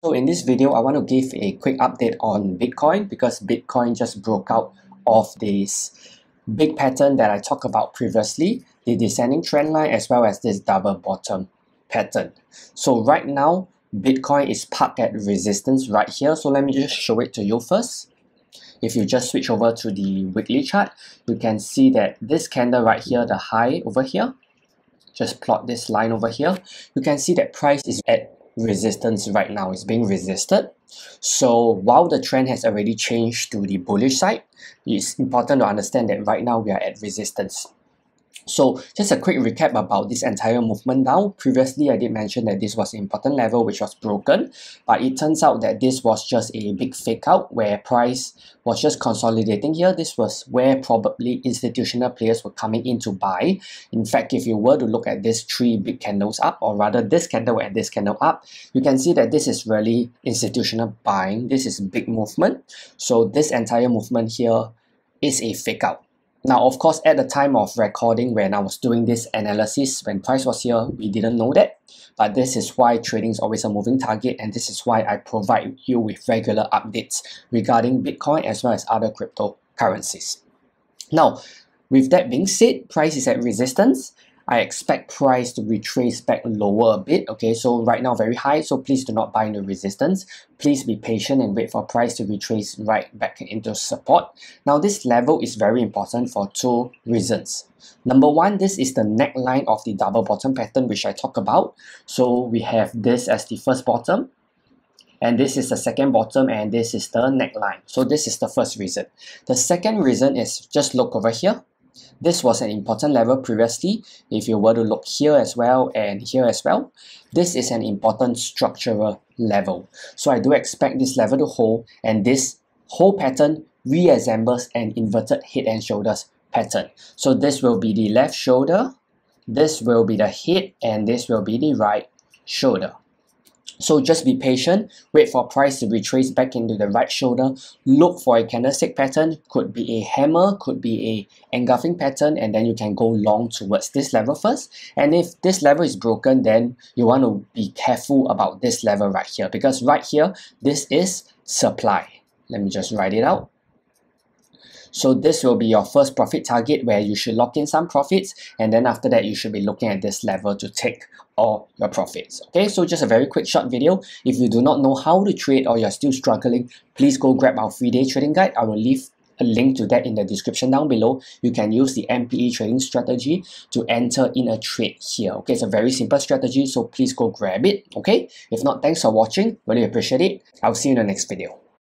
So in this video, I want to give a quick update on Bitcoin because Bitcoin just broke out of this big pattern that I talked about previously, the descending trend line as well as this double bottom pattern. So right now, Bitcoin is parked at resistance right here. So let me just show it to you first. If you just switch over to the weekly chart, you can see that this candle right here, the high over here, just plot this line over here, you can see that price is at resistance right now. It's being resisted. So while the trend has already changed to the bullish side, it's important to understand that right now we are at resistance. So just a quick recap about this entire movement down. Previously, I did mention that this was an important level which was broken, but it turns out that this was just a big fake out where price was just consolidating here. This was where probably institutional players were coming in to buy. In fact, if you were to look at these three big candles up, or rather this candle and this candle up, you can see that this is really institutional buying. This is big movement. So this entire movement here is a fake out. Now, of course, at the time of recording, when I was doing this analysis, when price was here, we didn't know that. But this is why trading is always a moving target, and this is why I provide you with regular updates regarding Bitcoin as well as other cryptocurrencies. Now, with that being said, price is at resistance. I expect price to retrace back lower a bit. Okay, so right now very high, so please do not buy into resistance. Please be patient and wait for price to retrace right back into support. Now this level is very important for two reasons. Number one, this is the neckline of the double bottom pattern which I talk about. So we have this as the first bottom, and this is the second bottom, and this is the neckline. So this is the first reason. The second reason is just look over here. This was an important level previously. If you were to look here as well and here as well, this is an important structural level. So I do expect this level to hold, and this whole pattern reassembles an inverted head and shoulders pattern. So this will be the left shoulder, this will be the head, and this will be the right shoulder. So just be patient, wait for price to retrace back into the right shoulder, look for a candlestick pattern, could be a hammer, could be a engulfing pattern, and then you can go long towards this level first. And if this level is broken, then you want to be careful about this level right here, because right here, this is supply. Let me just write it out. So this will be your first profit target where you should lock in some profits, and then after that you should be looking at this level to take all your profits. Okay, so just a very quick short video. If you do not know how to trade or you're still struggling, please go grab our free day trading guide. I will leave a link to that in the description down below. You can use the MPE trading strategy to enter in a trade here. Okay, it's a very simple strategy, so please go grab it. Okay, if not, thanks for watching, really appreciate it. I'll see you in the next video.